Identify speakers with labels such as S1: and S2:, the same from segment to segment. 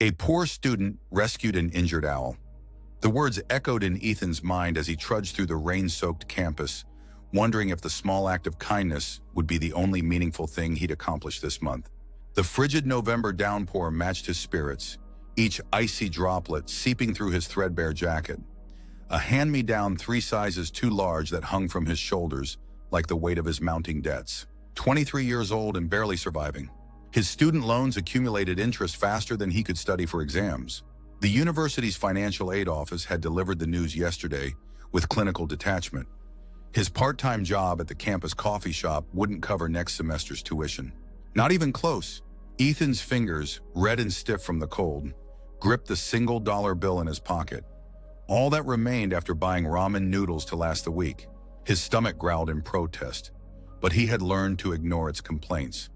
S1: A poor student rescued an injured owl. The words echoed in Ethan's mind as he trudged through the rain-soaked campus, wondering if the small act of kindness would be the only meaningful thing he'd accomplish this month. The frigid November downpour matched his spirits, each icy droplet seeping through his threadbare jacket. A hand-me-down 3 sizes too large that hung from his shoulders like the weight of his mounting debts. 23 years old and barely surviving. His student loans accumulated interest faster than he could study for exams. The university's financial aid office had delivered the news yesterday with clinical detachment. His part-time job at the campus coffee shop wouldn't cover next semester's tuition. Not even close. Ethan's fingers, red and stiff from the cold, gripped the single dollar bill in his pocket. All that remained after buying ramen noodles to last the week. His stomach growled in protest, but he had learned to ignore its complaints.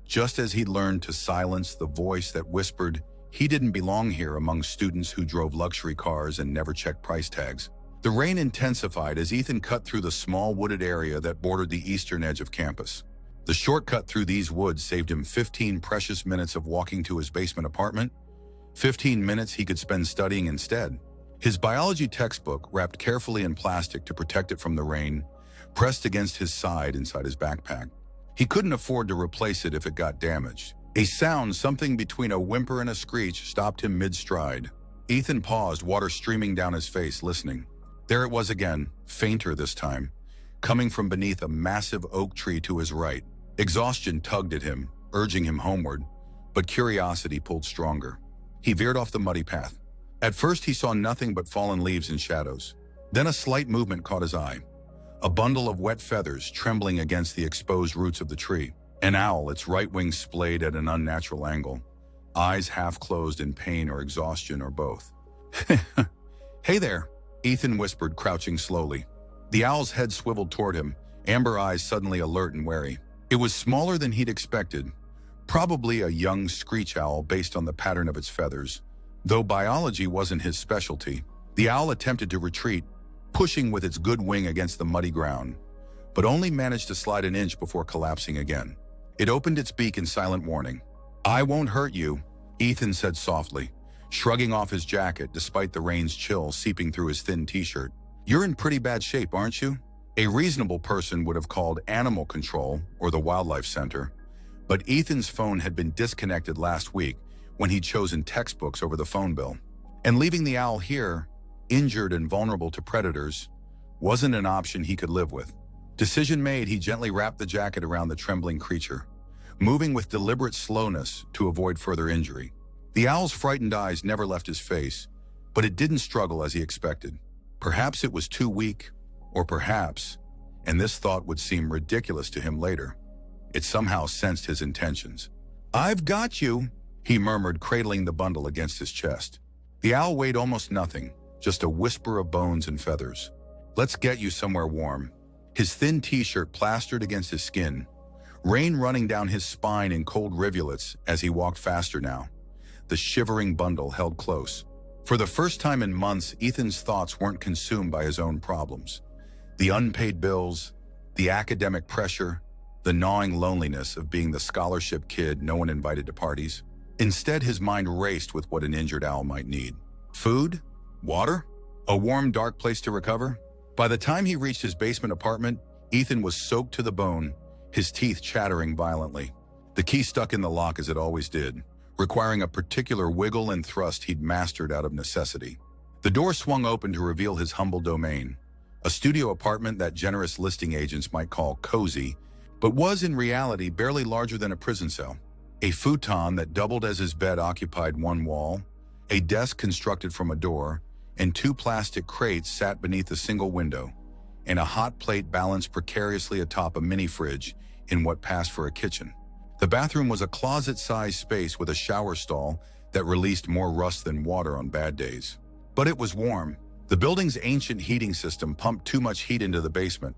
S1: Just as he'd learned to silence the voice that whispered he didn't belong here among students who drove luxury cars and never checked price tags. The rain intensified as Ethan cut through the small wooded area that bordered the eastern edge of campus. The shortcut through these woods saved him 15 precious minutes of walking to his basement apartment, 15 minutes he could spend studying instead. His biology textbook, wrapped carefully in plastic to protect it from the rain, pressed against his side inside his backpack. He couldn't afford to replace it if it got damaged. A sound, something between a whimper and a screech, stopped him mid-stride. Ethan paused, water streaming down his face, listening. There it was again, fainter this time, coming from beneath a massive oak tree to his right. Exhaustion tugged at him, urging him homeward, but curiosity pulled stronger. He veered off the muddy path. At first he saw nothing but fallen leaves and shadows. Then a slight movement caught his eye. A bundle of wet feathers trembling against the exposed roots of the tree. An owl, its right wing splayed at an unnatural angle, eyes half closed in pain or exhaustion or both. "Hey there," Ethan whispered, crouching slowly. The owl's head swiveled toward him, amber eyes suddenly alert and wary. It was smaller than he'd expected, probably a young screech owl based on the pattern of its feathers. Though biology wasn't his specialty, the owl attempted to retreat, pushing with its good wing against the muddy ground, but only managed to slide an inch before collapsing again. It opened its beak in silent warning. "I won't hurt you," Ethan said softly, shrugging off his jacket despite the rain's chill seeping through his thin t-shirt. "You're in pretty bad shape, aren't you?" A reasonable person would have called animal control or the wildlife center, but Ethan's phone had been disconnected last week when he'd chosen textbooks over the phone bill. And leaving the owl here, injured and vulnerable to predators, wasn't an option he could live with. Decision made, he gently wrapped the jacket around the trembling creature, moving with deliberate slowness to avoid further injury. The owl's frightened eyes never left his face, but it didn't struggle as he expected. Perhaps it was too weak, or perhaps, and this thought would seem ridiculous to him later, it somehow sensed his intentions. "I've got you," he murmured, cradling the bundle against his chest. The owl weighed almost nothing, just a whisper of bones and feathers. "Let's get you somewhere warm." His thin t-shirt plastered against his skin, rain running down his spine in cold rivulets as he walked faster now, the shivering bundle held close. For the first time in months, Ethan's thoughts weren't consumed by his own problems. The unpaid bills, the academic pressure, the gnawing loneliness of being the scholarship kid no one invited to parties. Instead, his mind raced with what an injured owl might need. Food? Water? A warm, dark place to recover? By the time he reached his basement apartment, Ethan was soaked to the bone, his teeth chattering violently. The key stuck in the lock as it always did, requiring a particular wiggle and thrust he'd mastered out of necessity. The door swung open to reveal his humble domain, a studio apartment that generous listing agents might call cozy, but was in reality barely larger than a prison cell. A futon that doubled as his bed occupied one wall, a desk constructed from a door, and 2 plastic crates sat beneath a single window, and a hot plate balanced precariously atop a mini-fridge in what passed for a kitchen. The bathroom was a closet-sized space with a shower stall that released more rust than water on bad days. But it was warm. The building's ancient heating system pumped too much heat into the basement,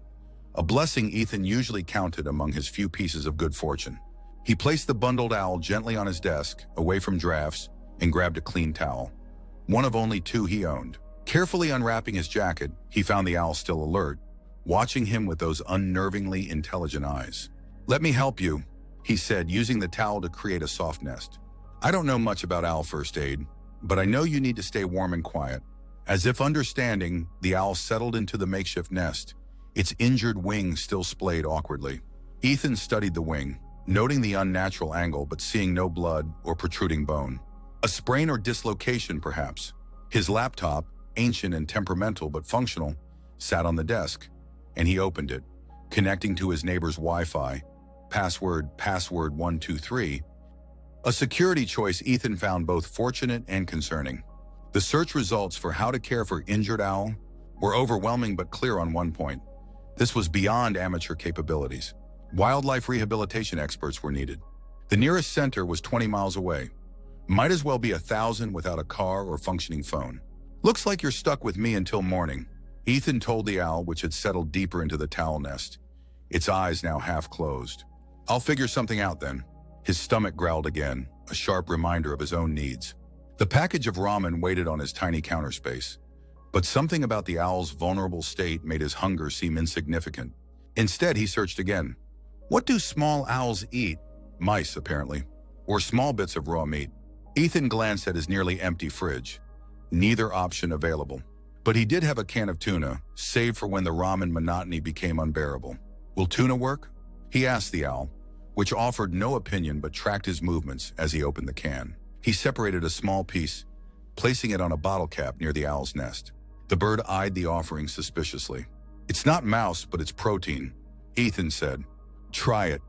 S1: a blessing Ethan usually counted among his few pieces of good fortune. He placed the bundled owl gently on his desk, away from drafts, and grabbed a clean towel, one of only 2 he owned. Carefully unwrapping his jacket, he found the owl still alert, watching him with those unnervingly intelligent eyes. "Let me help you," he said, using the towel to create a soft nest. I don't know much about owl first aid, but I know you need to stay warm and quiet. As if understanding, the owl settled into the makeshift nest, its injured wing still splayed awkwardly. Ethan studied the wing, noting the unnatural angle but seeing no blood or protruding bone. A sprain or dislocation, perhaps. His laptop, ancient and temperamental but functional, sat on the desk, and he opened it, connecting to his neighbor's Wi-Fi. Password 123. A security choice Ethan found both fortunate and concerning. The search results for how to care for injured owl were overwhelming but clear on one point. This was beyond amateur capabilities. Wildlife rehabilitation experts were needed. The nearest center was 20 miles away. Might as well be 1,000 without a car or functioning phone. Looks like you're stuck with me until morning, Ethan told the owl, which had settled deeper into the towel nest, its eyes now half closed. I'll figure something out then. His stomach growled again, a sharp reminder of his own needs. The package of ramen waited on his tiny counter space, but something about the owl's vulnerable state made his hunger seem insignificant. Instead, he searched again. What do small owls eat? Mice, apparently, or small bits of raw meat. Ethan glanced at his nearly empty fridge. Neither option available. But he did have a can of tuna, saved for when the ramen monotony became unbearable. Will tuna work? He asked the owl, which offered no opinion but tracked his movements as he opened the can. He separated a small piece, placing it on a bottle cap near the owl's nest. The bird eyed the offering suspiciously. It's not mouse, but it's protein, Ethan said. Try it.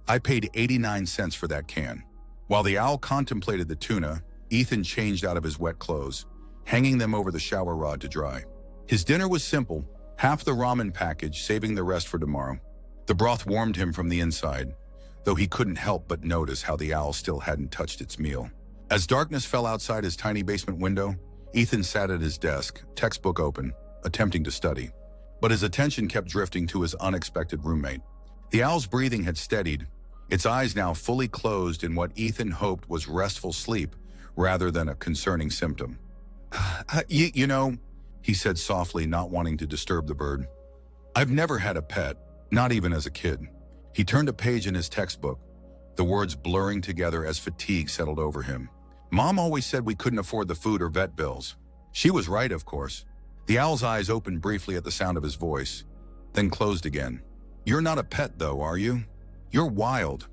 S1: I paid 89 cents for that can. While the owl contemplated the tuna, Ethan changed out of his wet clothes, hanging them over the shower rod to dry. His dinner was simple, half the ramen package, saving the rest for tomorrow. The broth warmed him from the inside, though he couldn't help but notice how the owl still hadn't touched its meal. As darkness fell outside his tiny basement window, Ethan sat at his desk, textbook open, attempting to study. But his attention kept drifting to his unexpected roommate. The owl's breathing had steadied, its eyes now fully closed in what Ethan hoped was restful sleep rather than a concerning symptom. You know, he said softly, not wanting to disturb the bird. I've never had a pet, not even as a kid. He turned a page in his textbook, the words blurring together as fatigue settled over him. Mom always said we couldn't afford the food or vet bills. She was right, of course. The owl's eyes opened briefly at the sound of his voice, then closed again. You're not a pet, though, are you? You're wild.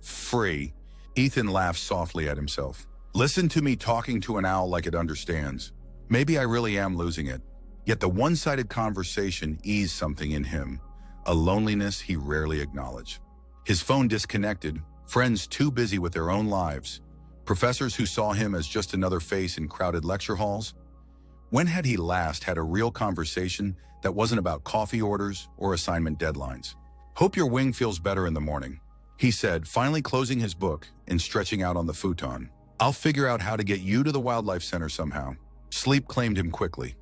S1: Free. Ethan laughed softly at himself. Listen to me talking to an owl like it understands. Maybe I really am losing it. Yet the one-sided conversation eased something in him, a loneliness he rarely acknowledged. His phone disconnected, friends too busy with their own lives, professors who saw him as just another face in crowded lecture halls. When had he last had a real conversation that wasn't about coffee orders or assignment deadlines? Hope your wing feels better in the morning, he said, finally closing his book and stretching out on the futon. I'll figure out how to get you to the wildlife center somehow. Sleep claimed him quickly,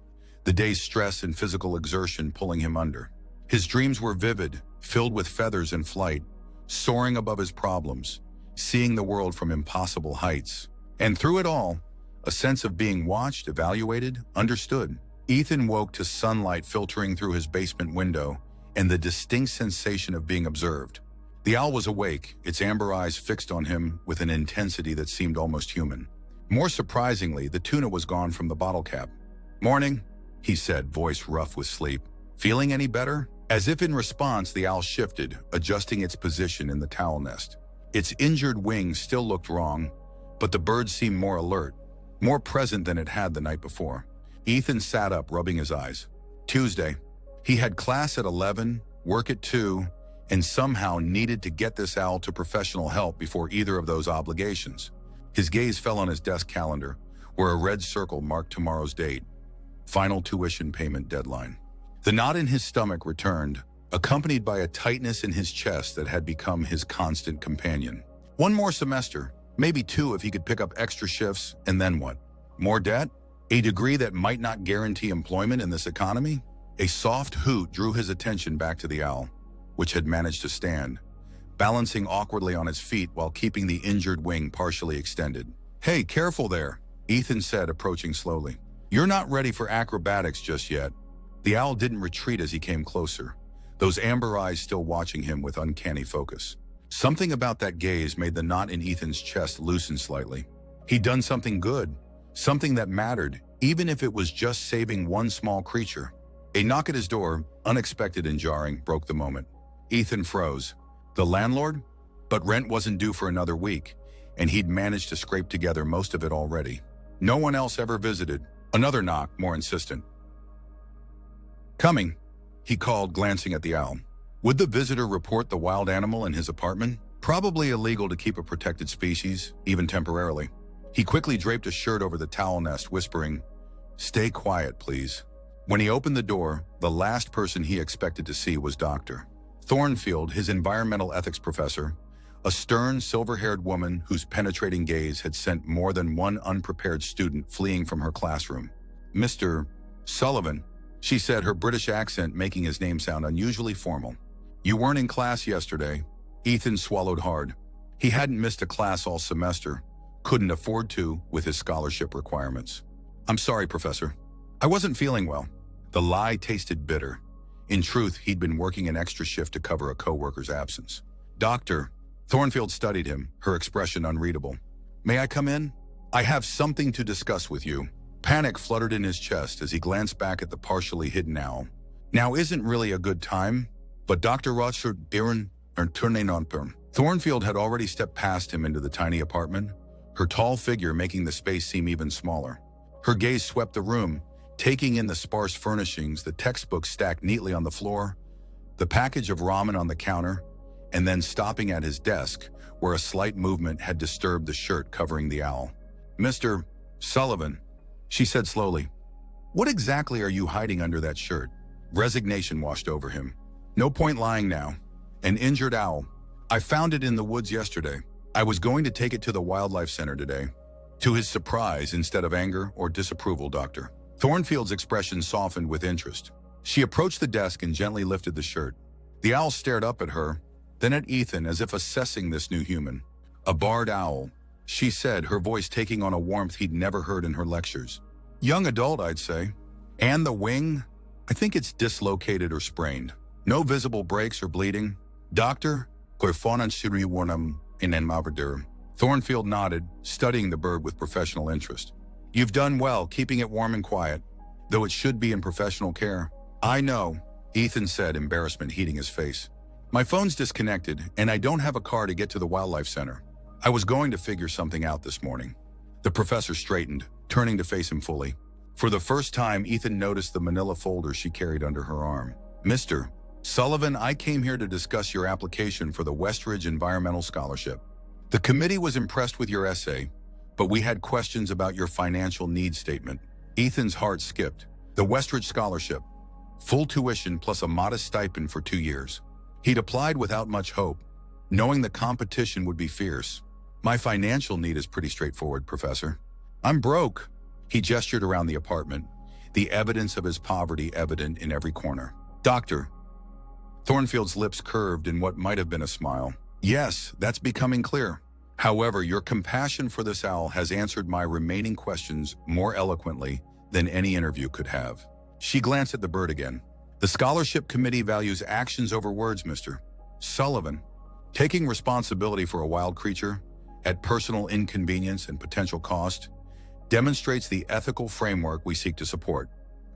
S1: the day's stress and physical exertion pulling him under. His dreams were vivid, filled with feathers in flight, soaring above his problems, seeing the world from impossible heights. And through it all, a sense of being watched, evaluated, understood. Ethan woke to sunlight filtering through his basement window and the distinct sensation of being observed. The owl was awake, its amber eyes fixed on him with an intensity that seemed almost human. More surprisingly, the tuna was gone from the bottle cap. Morning, he said, voice rough with sleep. Feeling any better? As if in response, the owl shifted, adjusting its position in the towel nest. Its injured wing still looked wrong, but the bird seemed more alert, more present than it had the night before. Ethan sat up, rubbing his eyes. Tuesday. He had class at 11, work at 2, and somehow needed to get this owl to professional help before either of those obligations. His gaze fell on his desk calendar, where a red circle marked tomorrow's date. Final tuition payment deadline. The knot in his stomach returned, accompanied by a tightness in his chest that had become his constant companion. One more semester, maybe 2 if he could pick up extra shifts, and then what? More debt? A degree that might not guarantee employment in this economy? A soft hoot drew his attention back to the owl, which had managed to stand, balancing awkwardly on its feet while keeping the injured wing partially extended. Hey, careful there, Ethan said, approaching slowly. You're not ready for acrobatics just yet. The owl didn't retreat as he came closer, those amber eyes still watching him with uncanny focus. Something about that gaze made the knot in Ethan's chest loosen slightly. He'd done something good, something that mattered, even if it was just saving one small creature. A knock at his door, unexpected and jarring, broke the moment. Ethan froze. The landlord? But rent wasn't due for another week, and he'd managed to scrape together most of it already. No one else ever visited. Another knock, more insistent. "Coming," he called, glancing at the owl. Would the visitor report the wild animal in his apartment? Probably illegal to keep a protected species, even temporarily. He quickly draped a shirt over the towel nest, whispering, "Stay quiet, please." When he opened the door, the last person he expected to see was Dr. Thornfield, his environmental ethics professor, a stern, silver-haired woman whose penetrating gaze had sent more than one unprepared student fleeing from her classroom. "Mr. Sullivan," she said, her British accent making his name sound unusually formal. "You weren't in class yesterday." Ethan swallowed hard. He hadn't missed a class all semester, couldn't afford to with his scholarship requirements. "I'm sorry, Professor. I wasn't feeling well." The lie tasted bitter. In truth, he'd been working an extra shift to cover a coworker's absence. "Doctor," Thornfield studied him, her expression unreadable. "May I come in? I have something to discuss with you." Panic fluttered in his chest as he glanced back at the partially hidden owl. "Now isn't really a good time, but Dr. Rothschild Biren are turning on perm." Thornfield had already stepped past him into the tiny apartment, her tall figure making the space seem even smaller. Her gaze swept the room, taking in the sparse furnishings, the textbooks stacked neatly on the floor, the package of ramen on the counter, and then stopping at his desk, where a slight movement had disturbed the shirt covering the owl. "Mr. Sullivan," she said slowly, "what exactly are you hiding under that shirt?" Resignation washed over him. "No point lying now. An injured owl. I found it in the woods yesterday. I was going to take it to the wildlife center today." To his surprise, instead of anger or disapproval, Dr. Thornfield's expression softened with interest. She approached the desk and gently lifted the shirt. The owl stared up at her, then at Ethan as if assessing this new human. "A barred owl," she said, her voice taking on a warmth he'd never heard in her lectures. "Young adult, I'd say. And the wing? I think it's dislocated or sprained. No visible breaks or bleeding." "Doctor, Thornfield nodded, studying the bird with professional interest. "You've done well keeping it warm and quiet, though it should be in professional care." "I know," Ethan said, embarrassment heating his face. "My phone's disconnected, and I don't have a car to get to the wildlife center. I was going to figure something out this morning." The professor straightened, turning to face him fully. For the first time, Ethan noticed the manila folder she carried under her arm. "Mr. Sullivan, I came here to discuss your application for the Westridge Environmental Scholarship. The committee was impressed with your essay, but we had questions about your financial needs statement." Ethan's heart skipped. The Westridge Scholarship. Full tuition plus a modest stipend for 2 years. He'd applied without much hope, knowing the competition would be fierce. "My financial need is pretty straightforward, Professor. I'm broke." He gestured around the apartment, the evidence of his poverty evident in every corner. "Doctor." Thornfield's lips curved in what might have been a smile. "Yes, that's becoming clear. However, your compassion for this owl has answered my remaining questions more eloquently than any interview could have." She glanced at the bird again. "The scholarship committee values actions over words, Mr. Sullivan. Taking responsibility for a wild creature, at personal inconvenience and potential cost, demonstrates the ethical framework we seek to support."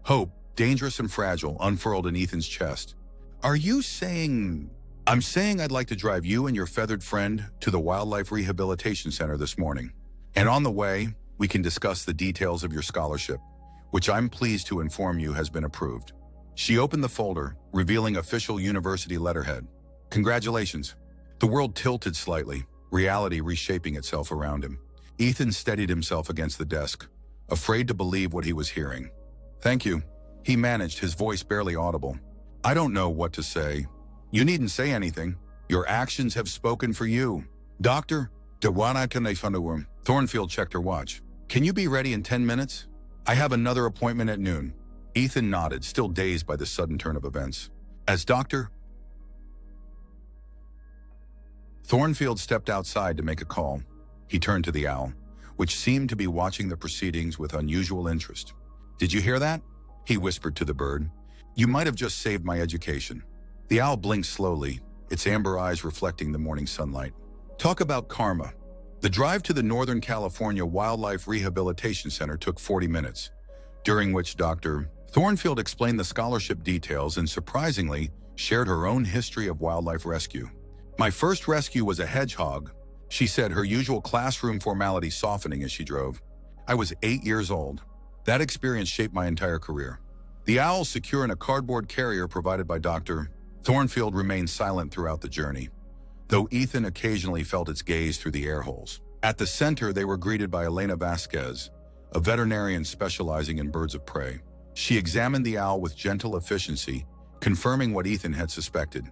S1: Hope, dangerous and fragile, unfurled in Ethan's chest. "Are you saying—" "I'm saying I'd like to drive you and your feathered friend to the Wildlife Rehabilitation Center this morning. And on the way, we can discuss the details of your scholarship, which I'm pleased to inform you has been approved." She opened the folder, revealing official university letterhead. "Congratulations." The world tilted slightly, reality reshaping itself around him. Ethan steadied himself against the desk, afraid to believe what he was hearing. "Thank you," he managed, his voice barely audible. "I don't know what to say." "You needn't say anything. Your actions have spoken for you." "Doctor, Thornfield checked her watch. "Can you be ready in 10 minutes? I have another appointment at noon." Ethan nodded, still dazed by the sudden turn of events. As Dr. Thornfield stepped outside to make a call, he turned to the owl, which seemed to be watching the proceedings with unusual interest. "Did you hear that?" he whispered to the bird. "You might have just saved my education." The owl blinked slowly, its amber eyes reflecting the morning sunlight. Talk about karma. The drive to the Northern California Wildlife Rehabilitation Center took 40 minutes, during which Dr. Thornfield explained the scholarship details and, surprisingly, shared her own history of wildlife rescue. "My first rescue was a hedgehog," she said, her usual classroom formality softening as she drove. "I was 8 years old. That experience shaped my entire career." The owl, secure in a cardboard carrier provided by Dr. Thornfield, remained silent throughout the journey, though Ethan occasionally felt its gaze through the air holes. At the center, they were greeted by Elena Vasquez, a veterinarian specializing in birds of prey. She examined the owl with gentle efficiency, confirming what Ethan had suspected: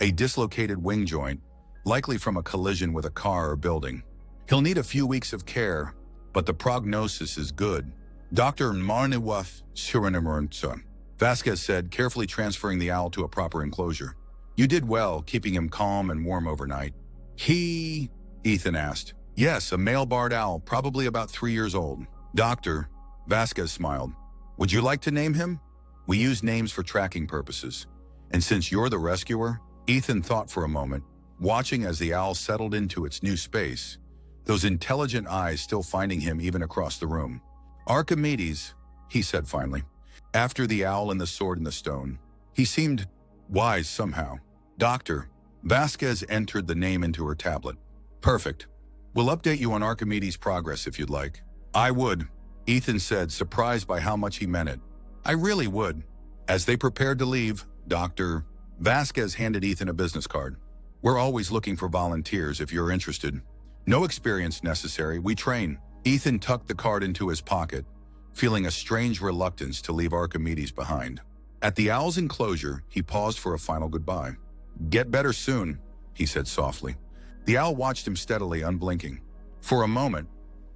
S1: a dislocated wing joint, likely from a collision with a car or building. "He'll need a few weeks of care, but the prognosis is good," Dr. Marniwaf Surinamurunson, Vasquez said, carefully transferring the owl to a proper enclosure. "You did well, keeping him calm and warm overnight." Ethan asked. "Yes, a male barred owl, probably about 3 years old." "Doctor," Vasquez smiled. "Would you like to name him? We use names for tracking purposes. And since you're the rescuer," Ethan thought for a moment, watching as the owl settled into its new space, those intelligent eyes still finding him even across the room. "Archimedes," he said finally. After the owl and the sword and the stone, he seemed wise somehow. "Doctor," Vasquez entered the name into her tablet. "Perfect. We'll update you on Archimedes' progress if you'd like." "I would," Ethan said, surprised by how much he meant it. "I really would." As they prepared to leave, Dr. Vasquez handed Ethan a business card. "We're always looking for volunteers if you're interested. No experience necessary, we train." Ethan tucked the card into his pocket, feeling a strange reluctance to leave Archimedes behind. At the owl's enclosure, he paused for a final goodbye. "Get better soon," he said softly. The owl watched him steadily, unblinking. For a moment,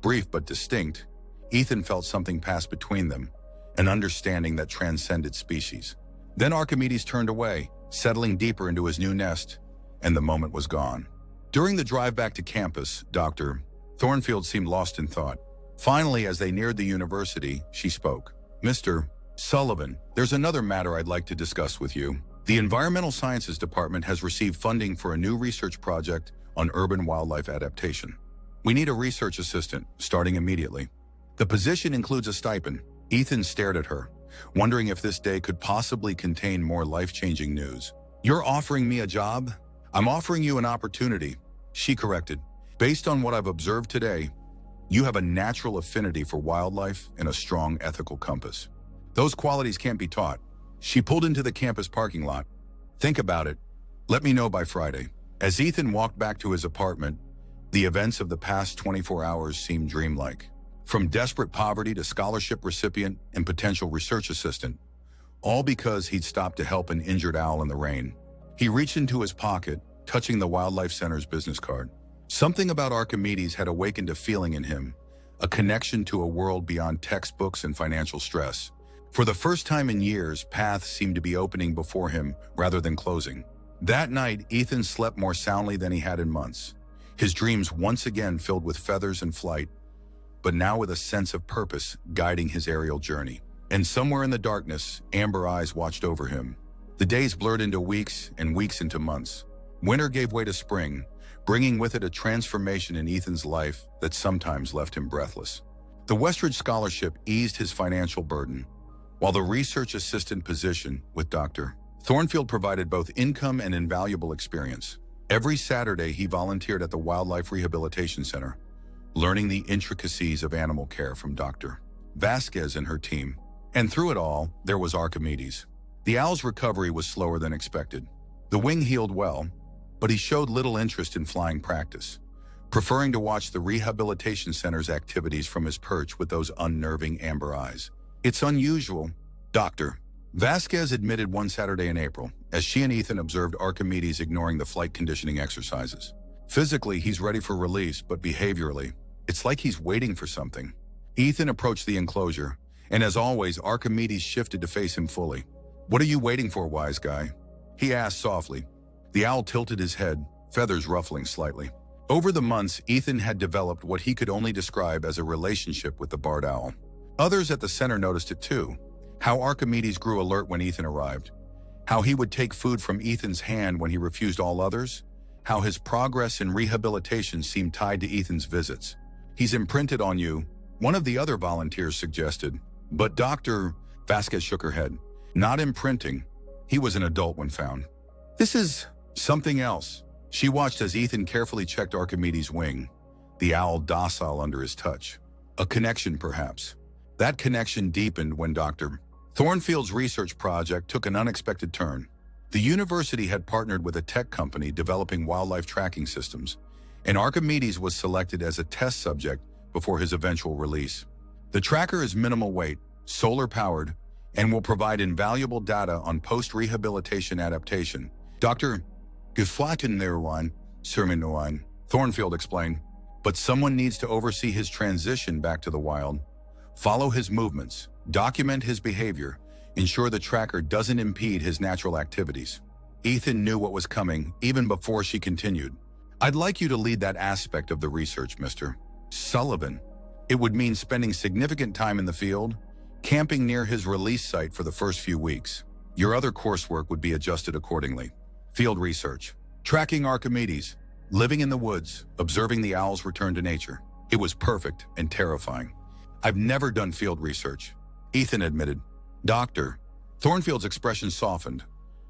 S1: brief but distinct, Ethan felt something pass between them, an understanding that transcended species. Then Archimedes turned away, settling deeper into his new nest, and the moment was gone. During the drive back to campus, Dr. Thornfield seemed lost in thought. Finally, as they neared the university, she spoke. "Mr. Sullivan, there's another matter I'd like to discuss with you. The Environmental Sciences Department has received funding for a new research project on urban wildlife adaptation. We need a research assistant, starting immediately. The position includes a stipend." Ethan stared at her, wondering if this day could possibly contain more life-changing news. "You're offering me a job?" "I'm offering you an opportunity," she corrected. "Based on what I've observed today, you have a natural affinity for wildlife and a strong ethical compass. Those qualities can't be taught." She pulled into the campus parking lot. "Think about it. Let me know by Friday." As Ethan walked back to his apartment, the events of the past 24 hours seemed dreamlike. From desperate poverty to scholarship recipient and potential research assistant, all because he'd stopped to help an injured owl in the rain. He reached into his pocket, touching the Wildlife Center's business card. Something about Archimedes had awakened a feeling in him, a connection to a world beyond textbooks and financial stress. For the first time in years, paths seemed to be opening before him rather than closing. That night, Ethan slept more soundly than he had in months, his dreams once again filled with feathers and flight, but now with a sense of purpose guiding his aerial journey. And somewhere in the darkness, amber eyes watched over him. The days blurred into weeks and weeks into months. Winter gave way to spring, bringing with it a transformation in Ethan's life that sometimes left him breathless. The Westridge Scholarship eased his financial burden, while the research assistant position with Dr. Thornfield provided both income and invaluable experience. Every Saturday, he volunteered at the Wildlife Rehabilitation Center, learning the intricacies of animal care from Dr. Vasquez and her team. And through it all, there was Archimedes. The owl's recovery was slower than expected. The wing healed well, but he showed little interest in flying practice, preferring to watch the rehabilitation center's activities from his perch with those unnerving amber eyes. "It's unusual," Dr. Vasquez admitted one Saturday in April, as she and Ethan observed Archimedes ignoring the flight conditioning exercises. "Physically, he's ready for release, but behaviorally, it's like he's waiting for something." Ethan approached the enclosure, and as always, Archimedes shifted to face him fully. "What are you waiting for, wise guy?" he asked softly. The owl tilted his head, feathers ruffling slightly. Over the months, Ethan had developed what he could only describe as a relationship with the barred owl. Others at the center noticed it too, how Archimedes grew alert when Ethan arrived, How he would take food from Ethan's hand when he refused all others. How his progress in rehabilitation seemed tied to Ethan's visits. "He's imprinted on you," one of the other volunteers suggested. But Dr. Vasquez shook her head. "Not imprinting. He was an adult when found. This is something else." She watched as Ethan carefully checked Archimedes' wing, the owl docile under his touch. A connection, perhaps. That connection deepened when Dr. Thornfield's research project took an unexpected turn. The university had partnered with a tech company developing wildlife tracking systems, and Archimedes was selected as a test subject before his eventual release. The tracker is minimal weight, solar-powered, and will provide invaluable data on post-rehabilitation adaptation. Dr. Geflatennerwein, Serminoine, Thornfield explained, but someone needs to oversee his transition back to the wild, follow his movements, document his behavior, ensure the tracker doesn't impede his natural activities. Ethan knew what was coming even before she continued. "I'd like you to lead that aspect of the research, Mr. Sullivan. It would mean spending significant time in the field, camping near his release site for the first few weeks. Your other coursework would be adjusted accordingly. Field research, tracking Archimedes, living in the woods, observing the owls return to nature. It was perfect and terrifying. I've never done field research," Ethan admitted. Dr. Thornfield's expression softened.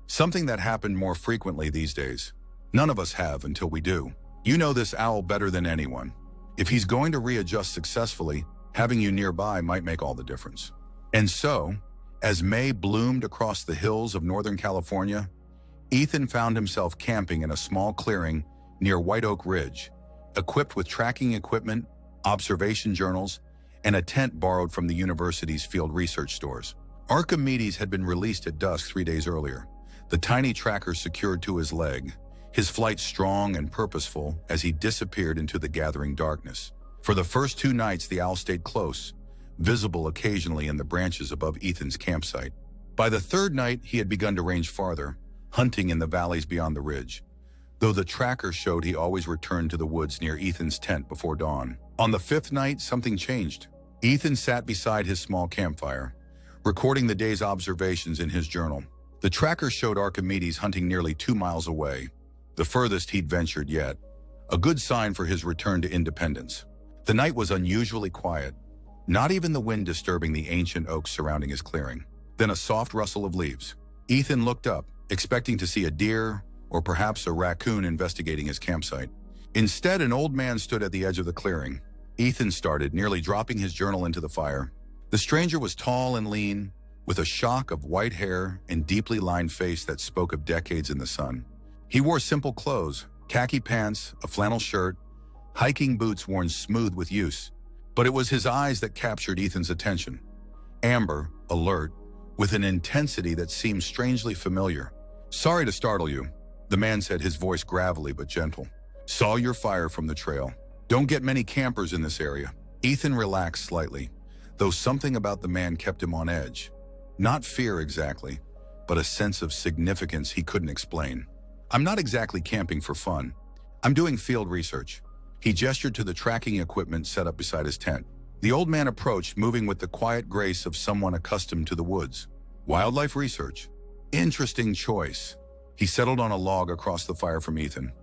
S1: "Something that happened more frequently these days. None of us have until we do. You know this owl better than anyone. If he's going to readjust successfully, having you nearby might make all the difference." And so, as May bloomed across the hills of Northern California, Ethan found himself camping in a small clearing near White Oak Ridge, equipped with tracking equipment, observation journals, and a tent borrowed from the university's field research stores. Archimedes had been released at dusk 3 days earlier, the tiny tracker secured to his leg, his flight strong and purposeful as he disappeared into the gathering darkness. For the first 2 nights, the owl stayed close, visible occasionally in the branches above Ethan's campsite. By the 3rd night, he had begun to range farther, hunting in the valleys beyond the ridge, though the tracker showed he always returned to the woods near Ethan's tent before dawn. On the 5th night, something changed. Ethan sat beside his small campfire, recording the day's observations in his journal. The tracker showed Archimedes hunting nearly 2 miles away, the furthest he'd ventured yet, a good sign for his return to independence. The night was unusually quiet, not even the wind disturbing the ancient oaks surrounding his clearing. Then a soft rustle of leaves. Ethan looked up, expecting to see a deer or perhaps a raccoon investigating his campsite. Instead, an old man stood at the edge of the clearing. Ethan started, nearly dropping his journal into the fire. The stranger was tall and lean, with a shock of white hair and deeply lined face that spoke of decades in the sun. He wore simple clothes, khaki pants, a flannel shirt, hiking boots worn smooth with use. But it was his eyes that captured Ethan's attention. Amber, alert, with an intensity that seemed strangely familiar. "Sorry to startle you," the man said, his voice gravelly but gentle. "Saw your fire from the trail. Don't get many campers in this area." Ethan relaxed slightly, though something about the man kept him on edge. Not fear exactly, but a sense of significance he couldn't explain. "I'm not exactly camping for fun. I'm doing field research." He gestured to the tracking equipment set up beside his tent. The old man approached, moving with the quiet grace of someone accustomed to the woods. "Wildlife research. Interesting choice." He settled on a log across the fire from Ethan,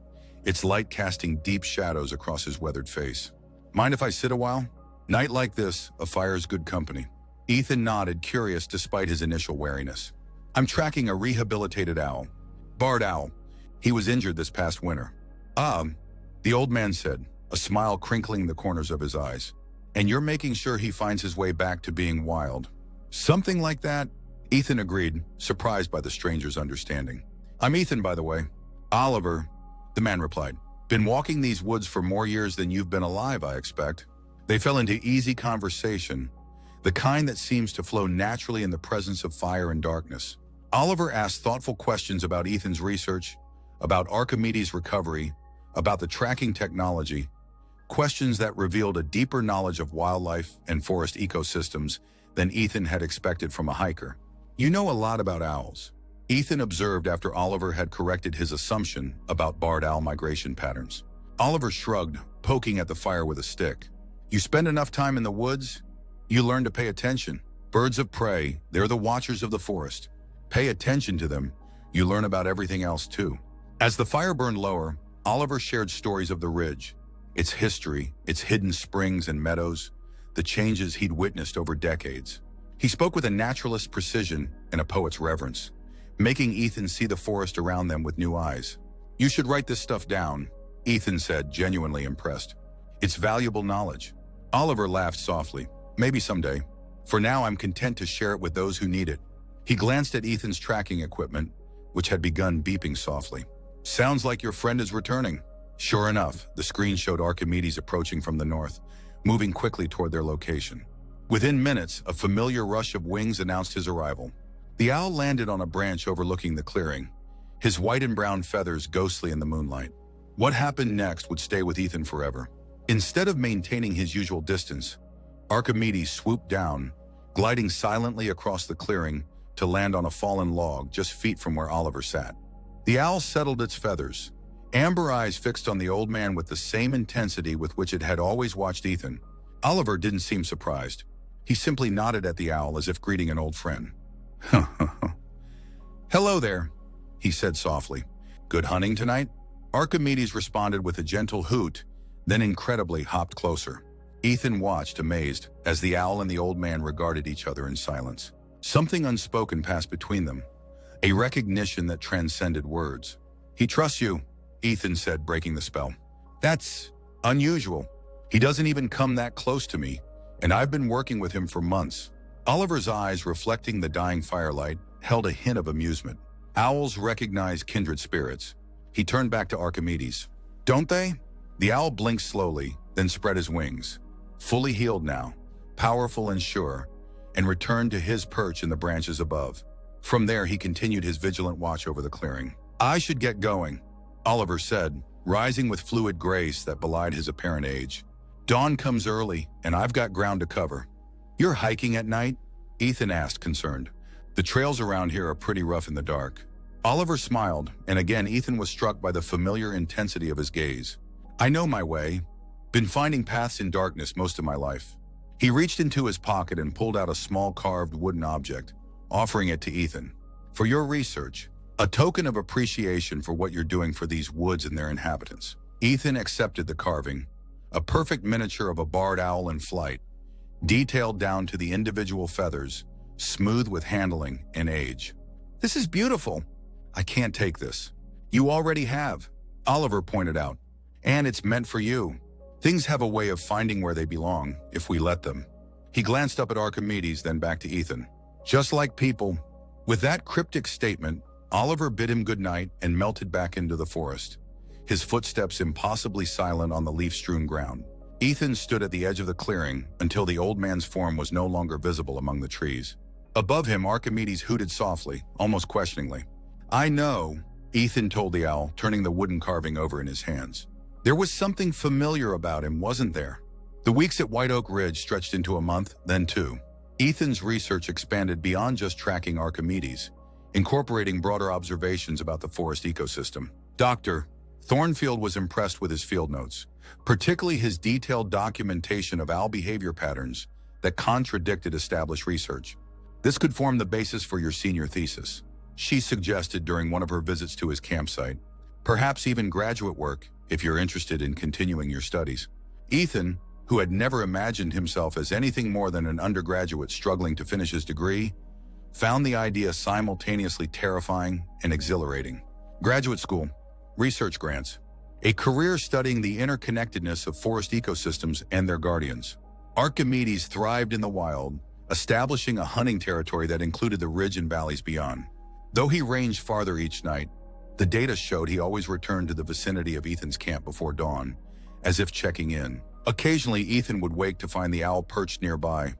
S1: its light casting deep shadows across his weathered face. "Mind if I sit a while? Night like this, a fire's good company." Ethan nodded, curious despite his initial wariness. "I'm tracking a rehabilitated owl. Barred owl. He was injured this past winter." The old man said, a smile crinkling the corners of his eyes. "And you're making sure he finds his way back to being wild." "Something like that," Ethan agreed, surprised by the stranger's understanding. "I'm Ethan, by the way." "Oliver," the man replied. "Been walking these woods for more years than you've been alive, I expect." They fell into easy conversation, the kind that seems to flow naturally in the presence of fire and darkness. Oliver asked thoughtful questions about Ethan's research, about Archimedes' recovery, about the tracking technology, questions that revealed a deeper knowledge of wildlife and forest ecosystems than Ethan had expected from a hiker. "You know a lot about owls," Ethan observed after Oliver had corrected his assumption about barred owl migration patterns. Oliver shrugged, poking at the fire with a stick. "You spend enough time in the woods, you learn to pay attention. Birds of prey, they're the watchers of the forest. Pay attention to them, you learn about everything else too. As the fire burned lower, Oliver shared stories of the ridge, its history, its hidden springs and meadows, the changes he'd witnessed over decades. He spoke with a naturalist's precision and a poet's reverence, making Ethan see the forest around them with new eyes. "You should write this stuff down," Ethan said, genuinely impressed. "It's valuable knowledge." Oliver laughed softly. "Maybe someday. For now, I'm content to share it with those who need it." He glanced at Ethan's tracking equipment, which had begun beeping softly. "Sounds like your friend is returning." Sure enough, the screen showed Archimedes approaching from the north, moving quickly toward their location. Within minutes, a familiar rush of wings announced his arrival. The owl landed on a branch overlooking the clearing, his white and brown feathers ghostly in the moonlight. What happened next would stay with Ethan forever. Instead of maintaining his usual distance, Archimedes swooped down, gliding silently across the clearing to land on a fallen log just feet from where Oliver sat. The owl settled its feathers, amber eyes fixed on the old man with the same intensity with which it had always watched Ethan. Oliver didn't seem surprised. He simply nodded at the owl as if greeting an old friend. "Hello there," he said softly. "Good hunting tonight?" Archimedes responded with a gentle hoot, then incredibly hopped closer. Ethan watched, amazed, as the owl and the old man regarded each other in silence. Something unspoken passed between them, a recognition that transcended words. "He trusts you," Ethan said, breaking the spell. "That's unusual. He doesn't even come that close to me, and I've been working with him for months." Oliver's eyes, reflecting the dying firelight, held a hint of amusement. Owls recognize kindred spirits. He turned back to Archimedes. "Don't they?" The owl blinked slowly, then spread his wings, fully healed now, powerful and sure, and returned to his perch in the branches above. From there, he continued his vigilant watch over the clearing. "I should get going," Oliver said, rising with fluid grace that belied his apparent age. "Dawn comes early, and I've got ground to cover." "You're hiking at night?" Ethan asked, concerned. "The trails around here are pretty rough in the dark." Oliver smiled, and again Ethan was struck by the familiar intensity of his gaze. "I know my way. Been finding paths in darkness most of my life." He reached into his pocket and pulled out a small carved wooden object, offering it to Ethan. "For your research, a token of appreciation for what you're doing for these woods and their inhabitants." Ethan accepted the carving, a perfect miniature of a barred owl in flight, detailed down to the individual feathers, smooth with handling and age. "This is beautiful." "I can't take this." "You already have," Oliver pointed out. "And it's meant for you. Things have a way of finding where they belong, if we let them." He glanced up at Archimedes, then back to Ethan. "Just like people." With that cryptic statement, Oliver bid him good night and melted back into the forest, his footsteps impossibly silent on the leaf-strewn ground. Ethan stood at the edge of the clearing until the old man's form was no longer visible among the trees. Above him, Archimedes hooted softly, almost questioningly. "I know," Ethan told the owl, turning the wooden carving over in his hands. "There was something familiar about him, wasn't there?" The weeks at White Oak Ridge stretched into a month, then two. Ethan's research expanded beyond just tracking Archimedes, incorporating broader observations about the forest ecosystem. Dr. Thornfield was impressed with his field notes, particularly his detailed documentation of owl behavior patterns that contradicted established research. "This could form the basis for your senior thesis," she suggested during one of her visits to his campsite. "Perhaps even graduate work, if you're interested in continuing your studies." Ethan, who had never imagined himself as anything more than an undergraduate struggling to finish his degree, found the idea simultaneously terrifying and exhilarating. Graduate school, research grants, a career studying the interconnectedness of forest ecosystems and their guardians. Archimedes thrived in the wild, establishing a hunting territory that included the ridge and valleys beyond. Though he ranged farther each night, the data showed he always returned to the vicinity of Ethan's camp before dawn, as if checking in. Occasionally, Ethan would wake to find the owl perched nearby,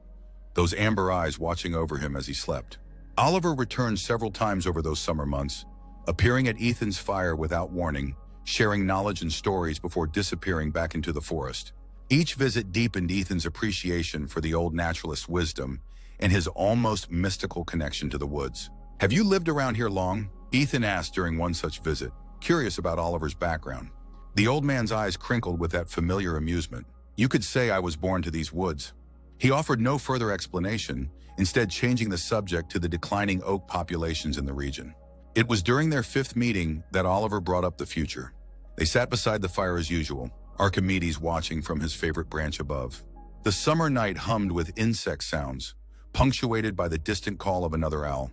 S1: those amber eyes watching over him as he slept. Oliver returned several times over those summer months, appearing at Ethan's fire without warning, sharing knowledge and stories before disappearing back into the forest. Each visit deepened Ethan's appreciation for the old naturalist's wisdom and his almost mystical connection to the woods. "Have you lived around here long?" Ethan asked during one such visit, curious about Oliver's background. The old man's eyes crinkled with that familiar amusement. "You could say I was born to these woods." He offered no further explanation, instead changing the subject to the declining oak populations in the region. It was during their fifth meeting that Oliver brought up the future. They sat beside the fire as usual, Archimedes watching from his favorite branch above. The summer night hummed with insect sounds, punctuated by the distant call of another owl.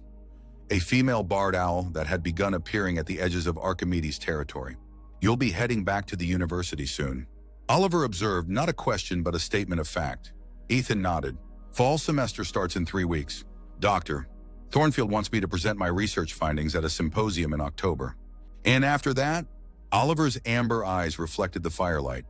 S1: A female barred owl that had begun appearing at the edges of Archimedes' territory. "You'll be heading back to the university soon." Oliver observed not a question but a statement of fact. Ethan nodded. "Fall semester starts in 3 weeks. Doctor, Thornfield wants me to present my research findings at a symposium in October. And after that?" Oliver's amber eyes reflected the firelight,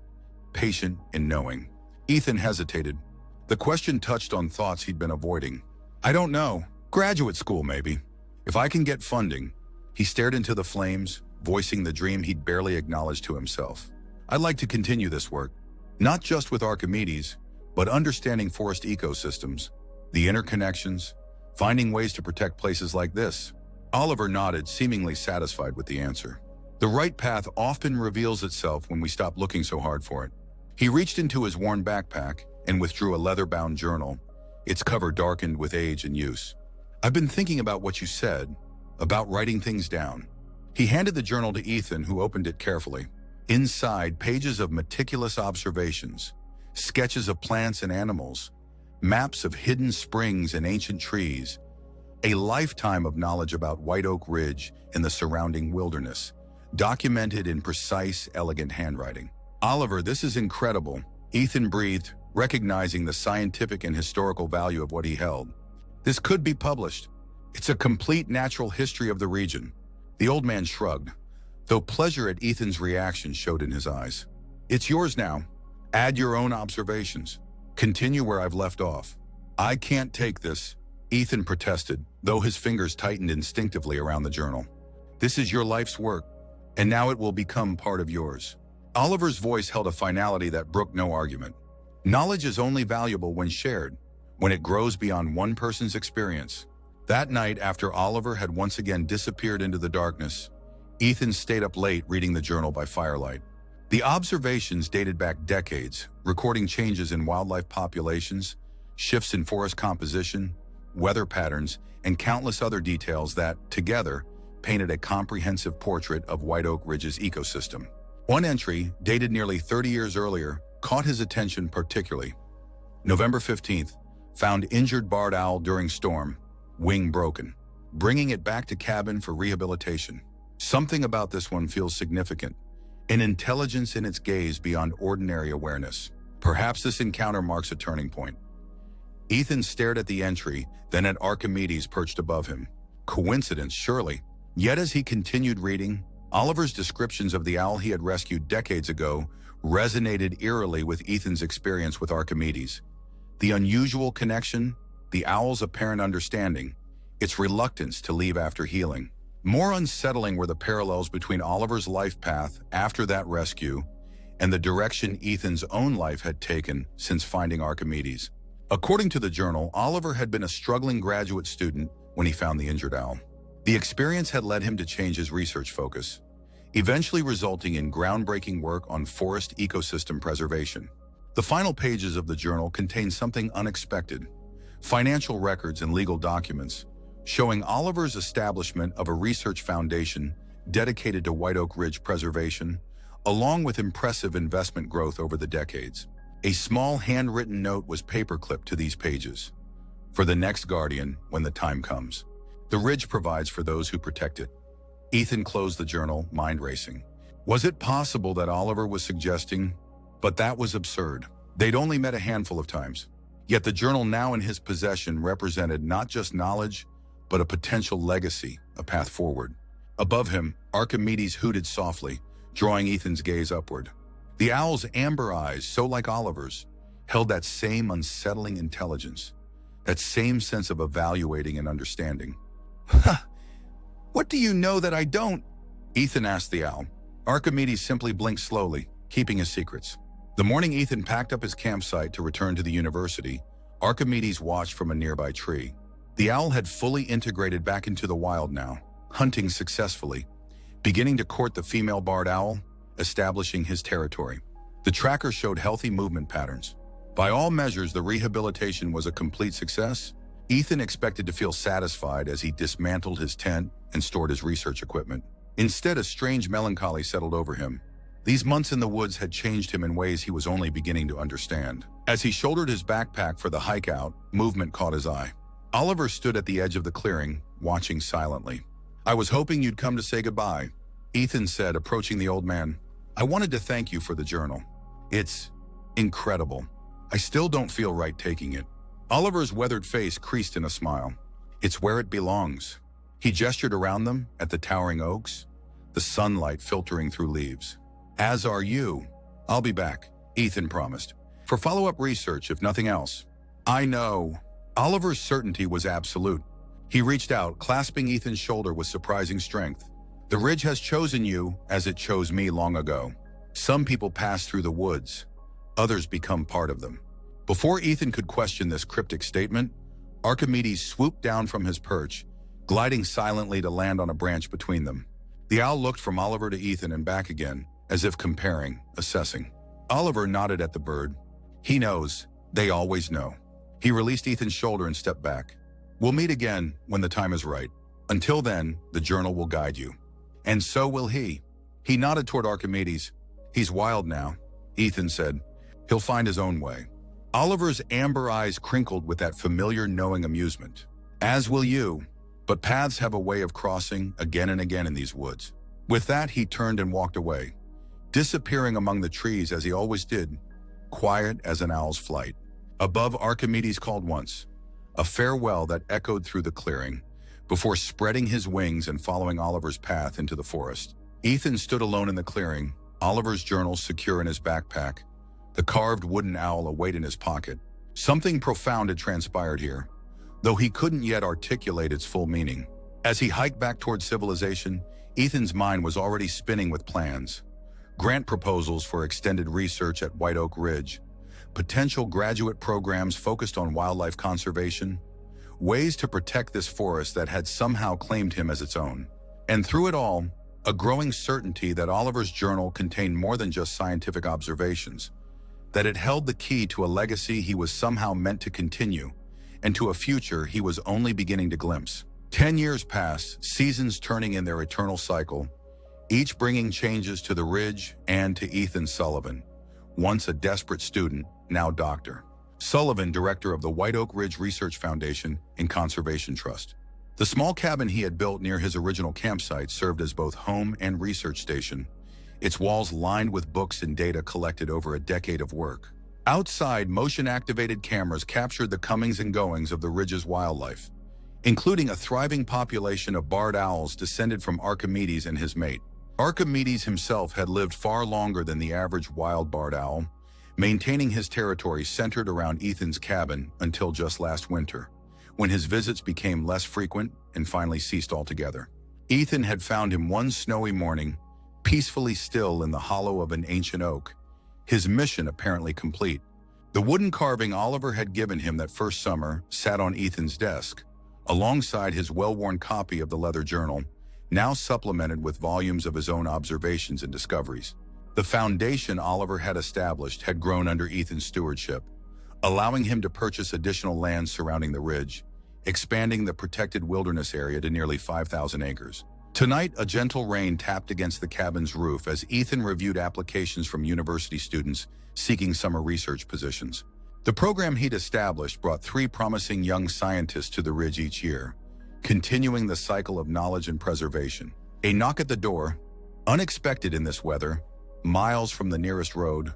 S1: patient and knowing. Ethan hesitated. The question touched on thoughts he'd been avoiding. "I don't know. Graduate school, maybe. If I can get funding." He stared into the flames, voicing the dream he'd barely acknowledged to himself. "I'd like to continue this work, not just with Archimedes, but understanding forest ecosystems, the interconnections, finding ways to protect places like this." Oliver nodded, seemingly satisfied with the answer. The right path often reveals itself when we stop looking so hard for it. He reached into his worn backpack and withdrew a leather-bound journal, its cover darkened with age and use. "I've been thinking about what you said, about writing things down." He handed the journal to Ethan, who opened it carefully. Inside, pages of meticulous observations, sketches of plants and animals, maps of hidden springs and ancient trees, a lifetime of knowledge about White Oak Ridge and the surrounding wilderness, documented in precise, elegant handwriting. "Oliver, this is incredible," Ethan breathed, recognizing the scientific and historical value of what he held. "This could be published. It's a complete natural history of the region." The old man shrugged, though pleasure at Ethan's reaction showed in his eyes. "It's yours now. Add your own observations. Continue where I've left off." "I can't take this," Ethan protested, though his fingers tightened instinctively around the journal. "This is your life's work, and now it will become part of yours." Oliver's voice held a finality that brooked no argument. Knowledge is only valuable when shared, when it grows beyond one person's experience. That night, after Oliver had once again disappeared into the darkness, Ethan stayed up late reading the journal by firelight. The observations dated back decades, recording changes in wildlife populations, shifts in forest composition, weather patterns, and countless other details that, together, painted a comprehensive portrait of White Oak Ridge's ecosystem. One entry, dated nearly 30 years earlier, caught his attention particularly. November 15th, found injured barred owl during storm, wing broken, bringing it back to cabin for rehabilitation. Something about this one feels significant, an intelligence in its gaze beyond ordinary awareness. Perhaps this encounter marks a turning point. Ethan stared at the entry, then at Archimedes perched above him. Coincidence, surely. Yet as he continued reading, Oliver's descriptions of the owl he had rescued decades ago resonated eerily with Ethan's experience with Archimedes. The unusual connection, the owl's apparent understanding, its reluctance to leave after healing. More unsettling were the parallels between Oliver's life path after that rescue and the direction Ethan's own life had taken since finding Archimedes. According to the journal, Oliver had been a struggling graduate student when he found the injured owl. The experience had led him to change his research focus, eventually resulting in groundbreaking work on forest ecosystem preservation. The final pages of the journal contain something unexpected: financial records and legal documents, showing Oliver's establishment of a research foundation dedicated to White Oak Ridge preservation, along with impressive investment growth over the decades. A small handwritten note was paperclipped to these pages. "For the next guardian, when the time comes. The ridge provides for those who protect it." Ethan closed the journal, mind racing. Was it possible that Oliver was suggesting? But that was absurd. They'd only met a handful of times. Yet the journal now in his possession represented not just knowledge, but a potential legacy, a path forward. Above him, Archimedes hooted softly, drawing Ethan's gaze upward. The owl's amber eyes, so like Oliver's, held that same unsettling intelligence, that same sense of evaluating and understanding. "What do you know that I don't?" Ethan asked the owl. Archimedes simply blinked slowly, keeping his secrets. The morning Ethan packed up his campsite to return to the university, Archimedes watched from a nearby tree. The owl had fully integrated back into the wild now, hunting successfully, beginning to court the female barred owl, establishing his territory. The tracker showed healthy movement patterns. By all measures, the rehabilitation was a complete success, Ethan expected to feel satisfied as he dismantled his tent and stored his research equipment. Instead, a strange melancholy settled over him. These months in the woods had changed him in ways he was only beginning to understand. As he shouldered his backpack for the hike out, movement caught his eye. Oliver stood at the edge of the clearing, watching silently. "I was hoping you'd come to say goodbye," Ethan said, approaching the old man. "I wanted to thank you for the journal. It's incredible. I still don't feel right taking it." Oliver's weathered face creased in a smile. "It's where it belongs." He gestured around them at the towering oaks, the sunlight filtering through leaves. "As are you." "I'll be back," Ethan promised, "for follow-up research if nothing else." "I know." Oliver's certainty was absolute. He reached out, clasping Ethan's shoulder with surprising strength. "The ridge has chosen you as it chose me long ago. Some people pass through the woods. Others become part of them." Before Ethan could question this cryptic statement, Archimedes swooped down from his perch, gliding silently to land on a branch between them. The owl looked from Oliver to Ethan and back again, as if comparing, assessing. Oliver nodded at the bird. He knows. They always know. He released Ethan's shoulder and stepped back. "We'll meet again when the time is right. Until then, the journal will guide you." "And so will he." He nodded toward Archimedes. "He's wild now," Ethan said. "He'll find his own way." Oliver's amber eyes crinkled with that familiar knowing amusement. "As will you. But paths have a way of crossing again and again in these woods." With that, he turned and walked away, disappearing among the trees as he always did, quiet as an owl's flight. Above, Archimedes called once, a farewell that echoed through the clearing, before spreading his wings and following Oliver's path into the forest. Ethan stood alone in the clearing, Oliver's journal secure in his backpack, the carved wooden owl await in his pocket. Something profound had transpired here, though he couldn't yet articulate its full meaning. As he hiked back towards civilization, Ethan's mind was already spinning with plans. Grant proposals for extended research at White Oak Ridge, potential graduate programs focused on wildlife conservation, ways to protect this forest that had somehow claimed him as its own. And through it all, a growing certainty that Oliver's journal contained more than just scientific observations, that it held the key to a legacy he was somehow meant to continue, and to a future he was only beginning to glimpse. 10 years passed, seasons turning in their eternal cycle, each bringing changes to the ridge and to Ethan Sullivan, once a desperate student, now doctor. Sullivan, director of the White Oak Ridge Research Foundation and Conservation Trust. The small cabin he had built near his original campsite served as both home and research station, its walls lined with books and data collected over a decade of work. Outside, motion-activated cameras captured the comings and goings of the ridge's wildlife, including a thriving population of barred owls descended from Archimedes and his mate. Archimedes himself had lived far longer than the average wild barred owl, maintaining his territory centered around Ethan's cabin until just last winter, when his visits became less frequent and finally ceased altogether. Ethan had found him one snowy morning, peacefully still in the hollow of an ancient oak, his mission apparently complete. The wooden carving Oliver had given him that first summer sat on Ethan's desk, alongside his well-worn copy of the leather journal, now supplemented with volumes of his own observations and discoveries. The foundation Oliver had established had grown under Ethan's stewardship, allowing him to purchase additional land surrounding the ridge, expanding the protected wilderness area to nearly 5,000 acres. Tonight, a gentle rain tapped against the cabin's roof as Ethan reviewed applications from university students seeking summer research positions. The program he'd established brought 3 promising young scientists to the ridge each year, continuing the cycle of knowledge and preservation. A knock at the door, unexpected in this weather, miles from the nearest road,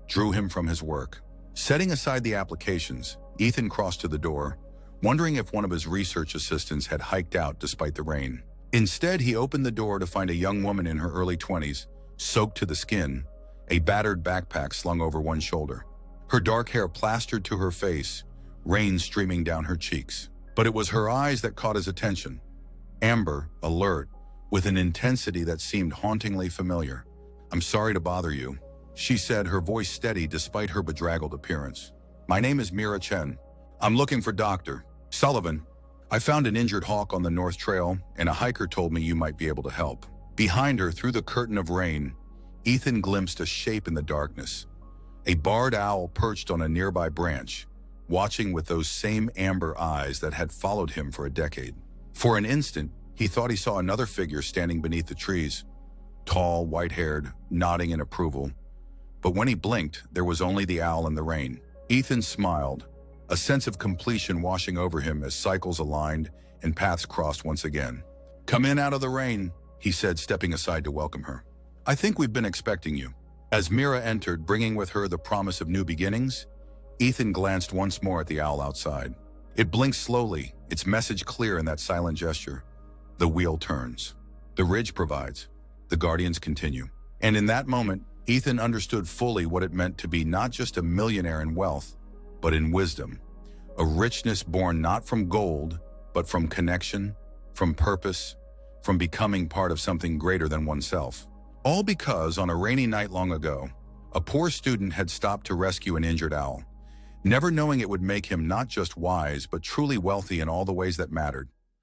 S1: drew him from his work. Setting aside the applications, Ethan crossed to the door, wondering if one of his research assistants had hiked out despite the rain. Instead, he opened the door to find a young woman in her early 20s, soaked to the skin, a battered backpack slung over one shoulder. Her dark hair plastered to her face, rain streaming down her cheeks. But it was her eyes that caught his attention. Amber, alert, with an intensity that seemed hauntingly familiar. "I'm sorry to bother you," she said, her voice steady despite her bedraggled appearance. "My name is Mira Chen. I'm looking for Dr. Sullivan. I found an injured hawk on the North Trail, and a hiker told me you might be able to help." Behind her, through the curtain of rain, Ethan glimpsed a shape in the darkness. A barred owl perched on a nearby branch, watching with those same amber eyes that had followed him for a decade. For an instant, he thought he saw another figure standing beneath the trees, tall, white-haired, nodding in approval. But when he blinked, there was only the owl in the rain. Ethan smiled, a sense of completion washing over him as cycles aligned and paths crossed once again. "Come in out of the rain," he said, stepping aside to welcome her. "I think we've been expecting you." As Mira entered, bringing with her the promise of new beginnings, Ethan glanced once more at the owl outside. It blinked slowly, its message clear in that silent gesture. The wheel turns. The ridge provides. The guardians continue. And in that moment, Ethan understood fully what it meant to be not just a millionaire in wealth, but in wisdom. A richness born not from gold, but from connection, from purpose, from becoming part of something greater than oneself. All because, on a rainy night long ago, a poor student had stopped to rescue an injured owl, never knowing it would make him not just wise, but truly wealthy in all the ways that mattered.